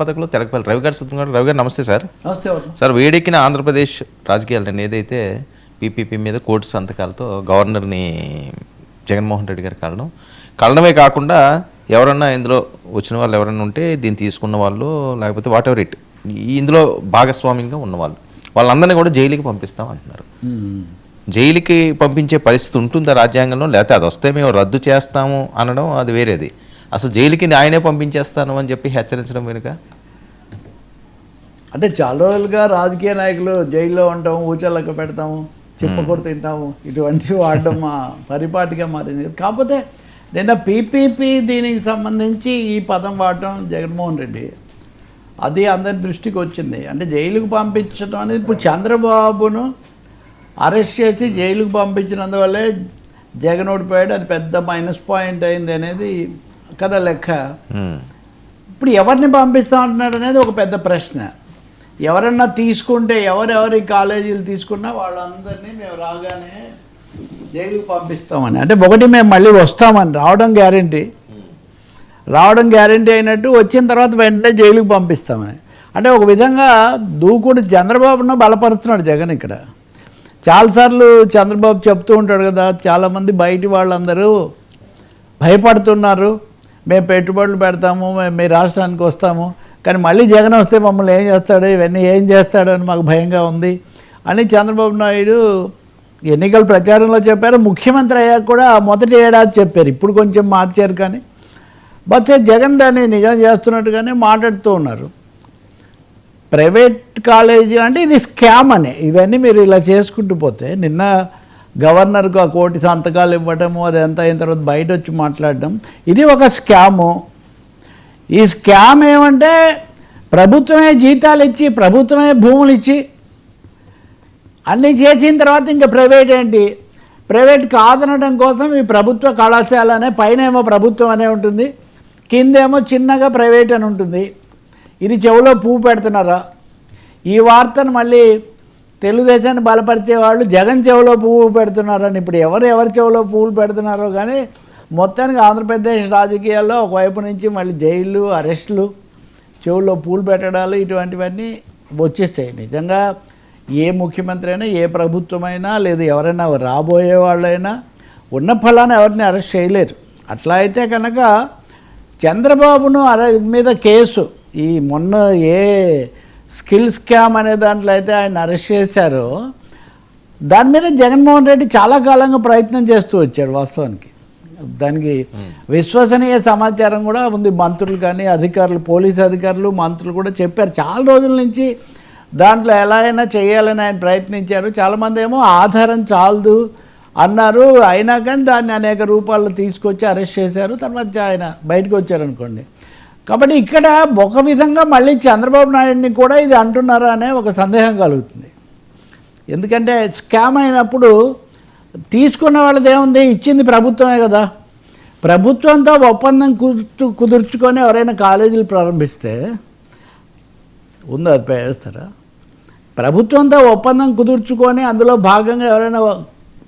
పథకంలో తెలకపల్లి రవి గారు సుతం గారు. రవి గారు నమస్తే సార్. నమస్తే సార్. వేడెక్కిన ఆంధ్రప్రదేశ్ రాజకీయాలను ఏదైతే పీపీపీ మీద కోర్టు సంతకాలతో గవర్నర్ని జగన్మోహన్ రెడ్డి గారు కలడమే కాకుండా ఎవరన్నా ఇందులో వచ్చిన వాళ్ళు ఎవరన్నా ఉంటే దీన్ని తీసుకున్న వాళ్ళు లేకపోతే వాట్ ఎవర్ ఇట్ ఇందులో భాగస్వామ్యంగా ఉన్నవాళ్ళు వాళ్ళందరినీ కూడా జైలుకి పంపిస్తాం అంటున్నారు. జైలుకి పంపించే పరిస్థితి ఉంటుందా రాజ్యాంగంలో, లేకపోతే అది వస్తే మేము రద్దు చేస్తాము అనడం అది వేరేది. అసలు జైలుకి ఆయనే పంపించేస్తాను అని చెప్పి హెచ్చరించడం వెనుక అంటే చాలా రోజులుగా రాజకీయ నాయకులు జైల్లో ఉంటాము, ఊచల్లక పెడతాము, చిప్పకూర తింటాము, ఇటువంటివి వాడడం మా పరిపాటిగా మారింది. కాకపోతే నిన్న పీపీపీ దీనికి సంబంధించి ఈ పదం వాడటం జగన్మోహన్ రెడ్డి అది అందరి దృష్టికి వచ్చింది. అంటే జైలుకు పంపించడం అనేది ఇప్పుడు చంద్రబాబును అరెస్ట్ చేసి జైలుకు పంపించినందువల్లే జగన్ ఓడిపోయాడు, అది పెద్ద మైనస్ పాయింట్ అయింది అనేది కదా లెక్క. ఇప్పుడు ఎవరిని పంపిస్తా ఉంటున్నాడు అనేది ఒక పెద్ద ప్రశ్న. ఎవరన్నా తీసుకుంటే ఎవరెవరి కాలేజీలు తీసుకున్నా వాళ్ళందరినీ మేము రాగానే జైలుకు పంపిస్తామని, అంటే ఒకటి మేము మళ్ళీ వస్తామని రావడం గ్యారంటీ అయినట్టు, వచ్చిన తర్వాత వెంటనే జైలుకు పంపిస్తామని. అంటే ఒక విధంగా దూకుడు చంద్రబాబును బలపరుస్తున్నాడు జగన్. ఇక్కడ చాలాసార్లు చంద్రబాబు చెప్తూ ఉంటాడు కదా, చాలామంది బయటి వాళ్ళందరూ భయపడుతున్నారు, మేము పెట్టుబడులు పెడతాము, మేము మీ రాష్ట్రానికి వస్తాము, కానీ మళ్ళీ జగన్ వస్తే మమ్మల్ని ఏం చేస్తాడు, ఇవన్నీ ఏం చేస్తాడు అని మాకు భయంగా ఉంది అని చంద్రబాబు నాయుడు ఎన్నికల ప్రచారంలో చెప్పారు. ముఖ్యమంత్రి అయ్యాక కూడా మొదటి ఏడాది చెప్పారు, ఇప్పుడు కొంచెం మార్చారు. కానీ బట్ జగన్ దాన్ని నిజం చేస్తున్నట్టుగానే మాట్లాడుతూ ఉన్నారు. ప్రైవేట్ కాలేజీ అంటే ఇది స్కామ్ అని, ఇవన్నీ మీరు ఇలా చేసుకుంటూ పోతే నిన్న గవర్నర్కు 1 కోటి సంతకాలు ఇవ్వటము, అది ఎంత అయిన తర్వాత బయట వచ్చి మాట్లాడడం, ఇది ఒక స్కాము. ఈ స్కామ్ ఏమంటే ప్రభుత్వమే జీతాలు ఇచ్చి, ప్రభుత్వమే భూములు ఇచ్చి అన్నీ చేసిన తర్వాత ఇంకా ప్రైవేట్ ఏంటి, ప్రైవేట్ కాదనడం కోసం ఈ ప్రభుత్వ కళాశాల అనే పైన ఏమో ప్రభుత్వం అనే ఉంటుంది, కిందేమో చిన్నగా ప్రైవేట్ అని ఉంటుంది. ఇది చెవులో పువ్వు పెడుతున్నారా? ఈ వార్తను మళ్ళీ తెలుగుదేశాన్ని బలపరిచే వాళ్ళు జగన్ చెవులో పువ్వు పెడుతున్నారని, ఇప్పుడు ఎవరి చెవులో పువ్వులు పెడుతున్నారో కానీ మొత్తానికి ఆంధ్రప్రదేశ్ రాజకీయాల్లో ఒకవైపు నుంచి మళ్ళీ జైళ్ళు, అరెస్టులు, చెవుల్లో పూలు పెట్టడాలు ఇటువంటివన్నీ వచ్చేసాయి. నిజంగా ఏ ముఖ్యమంత్రి అయినా, ఏ ప్రభుత్వమైనా, లేదు ఎవరైనా రాబోయే వాళ్ళైనా ఉన్న ఫలాన్ని ఎవరిని అరెస్ట్ చేయలేరు. అట్లా అయితే కనుక చంద్రబాబును మీద కేసు, ఈ మొన్న ఏ స్కిల్ స్కామ్ అనే దాంట్లో అయితే ఆయన అరెస్ట్ చేశారో దాని మీద జగన్మోహన్ రెడ్డి చాలా కాలంగా ప్రయత్నం చేస్తూ వచ్చారు. వాస్తవానికి దానికి విశ్వసనీయ సమాచారం కూడా ఉంది. మంత్రులు కానీ అధికారులు, పోలీసు అధికారులు, మంత్రులు కూడా చెప్పారు చాలా రోజుల నుంచి దాంట్లో ఎలా అయినా చేయాలని ఆయన ప్రయత్నించారు. చాలామంది ఏమో ఆధారం చాలదు అన్నారు, అయినా కానీ దాన్ని అనేక రూపాల్లో తీసుకొచ్చి అరెస్ట్ చేశారు. తర్వాత ఆయన బయటకు వచ్చారనుకోండి. కాబట్టి ఇక్కడ ఒక విధంగా మళ్ళీ చంద్రబాబు నాయుడిని కూడా ఇది అంటున్నారా అనే ఒక సందేహం కలుగుతుంది. ఎందుకంటే స్కామ్ అయినప్పుడు తీసుకున్న వాళ్ళది ఏముంది, ఇచ్చింది ప్రభుత్వమే కదా. ప్రభుత్వంతో ఒప్పందం కుదుర్చుకొని ఎవరైనా కాలేజీలు ప్రారంభిస్తే ఉందో అది వేస్తారా? ప్రభుత్వంతో ఒప్పందం కుదుర్చుకొని అందులో భాగంగా ఎవరైనా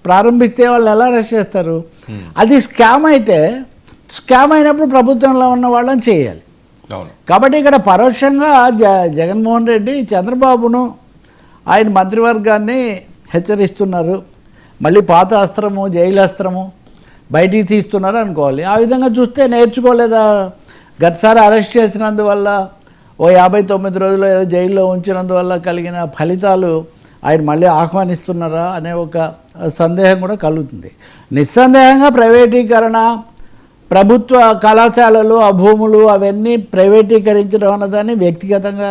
ప్రారంభిస్తే వాళ్ళు ఎలా అరెస్ట్ చేస్తారు? అది స్కామ్ అయితే, స్కామ్ అయినప్పుడు ప్రభుత్వంలో ఉన్న వాళ్ళని చేయాలి. కాబట్టి ఇక్కడ పరోక్షంగా జగన్మోహన్ రెడ్డి చంద్రబాబును, ఆయన మంత్రివర్గాన్ని హెచ్చరిస్తున్నారు. మళ్ళీ పాత అస్త్రము, జైలు అస్త్రము బయటికి తీస్తున్నారు అనుకోవాలి. ఆ విధంగా చూస్తే నేర్చుకోలేదా? గతసారి అరెస్ట్ చేసినందువల్ల 59 రోజులు ఏదో జైల్లో ఉంచినందువల్ల కలిగిన ఫలితాలు ఆయన మళ్ళీ ఆహ్వానిస్తున్నారా అనే ఒక సందేహం కూడా కలుగుతుంది. నిస్సందేహంగా ప్రైవేటీకరణ, ప్రభుత్వ కళాశాలలు, ఆ భూములు అవన్నీ ప్రైవేటీకరించడం అన్నదాన్ని వ్యక్తిగతంగా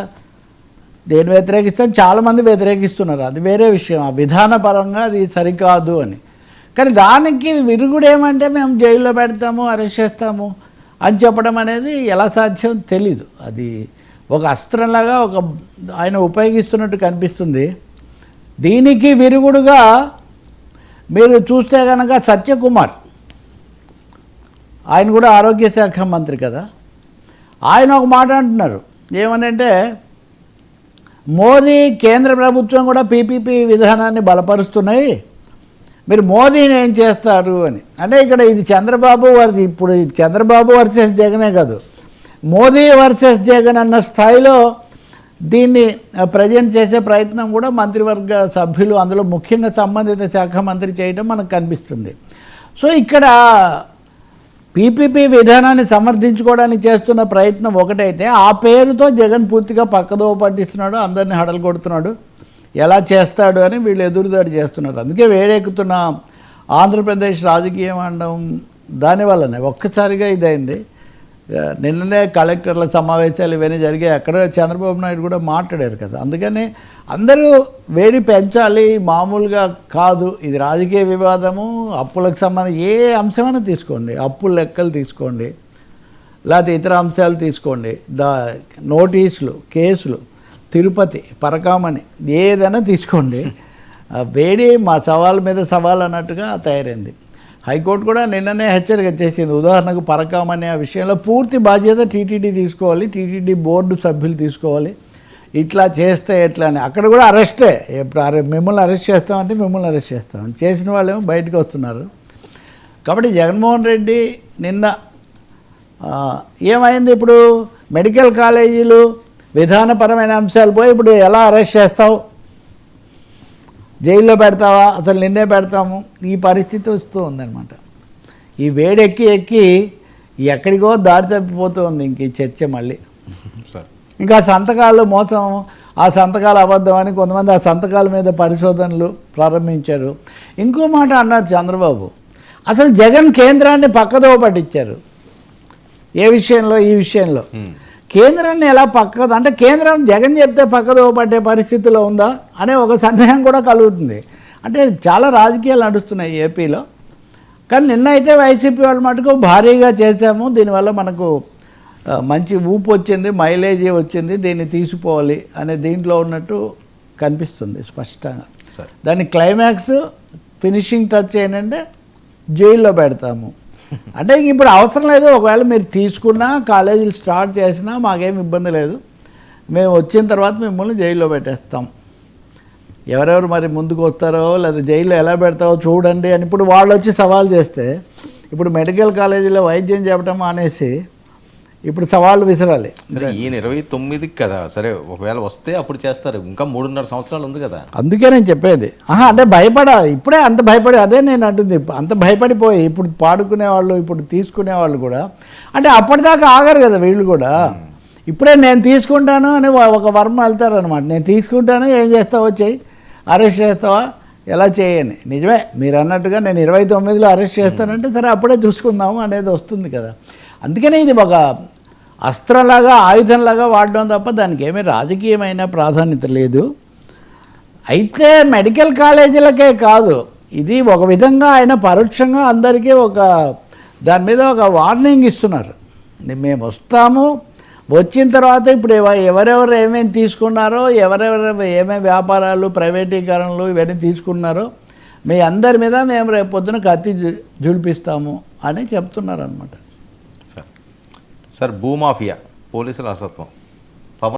నేను వ్యతిరేకిస్తాను, చాలామంది వ్యతిరేకిస్తున్నారు, అది వేరే విషయం. ఆ విధానపరంగా అది సరికాదు అని. కానీ దానికి విరుగుడు ఏమంటే మేము జైల్లో పెడతాము, అరెస్ట్ చేస్తాము అని చెప్పడం అనేది ఎలా సాధ్యం తెలీదు. అది ఒక అస్త్రంలాగా ఆయన ఉపయోగిస్తున్నట్టు కనిపిస్తుంది. దీనికి విరుగుడుగా మీరు చూస్తే కనుక సత్యకుమార్, ఆయన కూడా ఆరోగ్య శాఖ మంత్రి కదా, ఆయన ఒక మాట అంటున్నారు. ఏమనంటే మోదీ, కేంద్ర ప్రభుత్వం కూడా పీపీపీ విధానాన్ని బలపరుస్తున్నాయి, మీరు మోదీని ఏం చేస్తారు అని. అంటే ఇక్కడ ఇది చంద్రబాబు వారిది, ఇప్పుడు చంద్రబాబు వర్సెస్ జగనే కాదు, మోదీ వర్సెస్ జగన్ అన్న స్థాయిలో దీన్ని ప్రజెంట్ చేసే ప్రయత్నం కూడా మంత్రివర్గ సభ్యులు, అందులో ముఖ్యంగా సంబంధిత శాఖ మంత్రి చేయడం మనకు కనిపిస్తుంది. సో ఇక్కడ పీపీపీ విధానాన్ని సమర్థించుకోవడానికి చేస్తున్న ప్రయత్నం ఒకటైతే, ఆ పేరుతో జగన్ పూర్తిగా పక్కదోవ పట్టిస్తున్నాడు, అందరినీ హడలు కొడుతున్నాడు, ఎలా చేస్తాడు అని వీళ్ళు ఎదురుదాడి చేస్తున్నారు. అందుకే వేడెక్కుతున్న ఆంధ్రప్రదేశ్ రాజకీయం అనడం దానివల్లనే ఒక్కసారిగా ఇదైంది. నిన్ననే కలెక్టర్ల సమావేశాలు ఇవన్నీ జరిగాయి, అక్కడ చంద్రబాబు నాయుడు కూడా మాట్లాడారు కదా. అందుకని అందరూ వేడి పెంచాలి, మామూలుగా కాదు, ఇది రాజకీయ వివాదము, అప్పులకు సంబంధించి ఏ అంశమైనా తీసుకోండి, అప్పుల లెక్కలు తీసుకోండి, లేకపోతే ఇతర అంశాలు తీసుకోండి, నోటీసులు, కేసులు, తిరుపతి, పరకామణి, ఏదైనా తీసుకోండి, వేడి మా సవాల్ మీద సవాల్ అన్నట్టుగా తయారైంది. హైకోర్టు కూడా నిన్ననే హెచ్చరిక చేసింది. ఉదాహరణకు పరకామణి ఆ విషయంలో పూర్తి బాధ్యత టీటీడీ తీసుకోవాలి, టీటీడీ బోర్డు సభ్యులు తీసుకోవాలి, ఇట్లా చేస్తే ఎట్లా అని. అక్కడ కూడా అరెస్టే, ఇప్పుడు మిమ్మల్ని అరెస్ట్ చేస్తామంటే మిమ్మల్ని అరెస్ట్ చేస్తామని చేసిన వాళ్ళేమో బయటకు వస్తున్నారు. కాబట్టి జగన్మోహన్ రెడ్డి నిన్న ఏమైంది, ఇప్పుడు మెడికల్ కాలేజీలు విధానపరమైన అంశాలు పోయి ఇప్పుడు ఎలా అరెస్ట్ చేస్తావు, జైల్లో పెడతావా, అసలు నిన్నే పెడతాము, ఈ పరిస్థితి వస్తూ ఉందన్నమాట. ఈ వేడెక్కి ఎక్కి ఎక్కడికో దారి తప్పిపోతూ ఉంది ఇంక ఈ చర్చ మళ్ళీ. ఇంకా సంతకాలు మోసం, ఆ సంతకాలు అబద్ధం అని కొంతమంది ఆ సంతకాల మీద పరిశోధనలు ప్రారంభించారు. ఇంకో మాట అన్నారు చంద్రబాబు, అసలు జగన్ కేంద్రాన్ని పక్కదోవ పట్టించారు. ఏ విషయంలో? ఈ విషయంలో కేంద్రాన్ని ఎలా పక్కదో, అంటే కేంద్రం జగన్ చెప్తే పక్కదోవ పట్టే పరిస్థితిలో ఉందా అనే ఒక సందేహం కూడా కలుగుతుంది. అంటే చాలా రాజకీయాలు నడుస్తున్నాయి ఏపీలో. కానీ నిన్న అయితే వైసీపీ వాళ్ళ మటుకు భారీగా చేశాము, దీనివల్ల మనకు మంచి ఊపు వచ్చింది, మైలేజీ వచ్చింది, దీన్ని తీసుకోవాలి అనే దీంట్లో ఉన్నట్టు కనిపిస్తుంది స్పష్టంగా. దాని క్లైమాక్స్ ఫినిషింగ్ టచ్ ఏంటంటే జైల్లో పెడతాము అంటే ఇప్పుడు అవసరం లేదు, ఒకవేళ మీరు తీసుకున్నా కాలేజీలు స్టార్ట్ చేసినా మాకేం ఇబ్బంది లేదు, మేము వచ్చిన తర్వాత మిమ్మల్ని జైల్లో పెట్టేస్తాం, ఎవరెవరు మరి ముందుకు వస్తారో లేదా జైల్లో ఎలా పెడతారో చూడండి అని ఇప్పుడు వాళ్ళు వచ్చి సవాల్ చేస్తే, ఇప్పుడు మెడికల్ కాలేజీలో వైద్యం చెప్పడం అనేసి ఇప్పుడు సవాళ్ళు విసరాలి. సరే ఈయన 29కి కదా, సరే ఒకవేళ వస్తే అప్పుడు చేస్తారు, ఇంకా 3.5 సంవత్సరాలు ఉంది కదా. అందుకే నేను చెప్పేది, అంటే ఇప్పుడే అంత భయపడి, అదే నేను అంటుంది, అంత భయపడిపోయి ఇప్పుడు పాడుకునేవాళ్ళు, ఇప్పుడు తీసుకునేవాళ్ళు కూడా అంటే అప్పటిదాకా ఆగరు కదా వీళ్ళు కూడా. ఇప్పుడే నేను తీసుకుంటాను అని ఒక వర్మ వెళ్తారనమాట, నేను తీసుకుంటాను, ఏం చేస్తావో చెయ్యి, అరెస్ట్ చేస్తావా ఎలా చేయని. నిజమే మీరు అన్నట్టుగా నేను 29లో అరెస్ట్ చేస్తానంటే సరే అప్పుడే చూసుకుందాము అనేది వస్తుంది కదా. అందుకనే ఇది ఒక అస్త్రంలాగా, ఆయుధంలాగా వాడడం తప్ప దానికి ఏమీ రాజకీయమైన ప్రాధాన్యత లేదు. అయితే మెడికల్ కాలేజీలకే కాదు, ఇది ఒక విధంగా ఆయన పరోక్షంగా అందరికీ దాని మీద ఒక వార్నింగ్ ఇస్తున్నారు. మేము వస్తాము, వచ్చిన తర్వాత ఇప్పుడు ఎవరెవరు ఏమేమి తీసుకున్నారో, ఎవరెవరు ఏమేమి వ్యాపారాలు, ప్రైవేటీకరణలు ఇవన్నీ తీసుకున్నారో మీ అందరి మీద మేము రేపు పొద్దున కత్తి జులిపిస్తాము అని చెప్తున్నారు అనమాట. సార్ భూమాఫియా, పోలీసుల అసత్వం,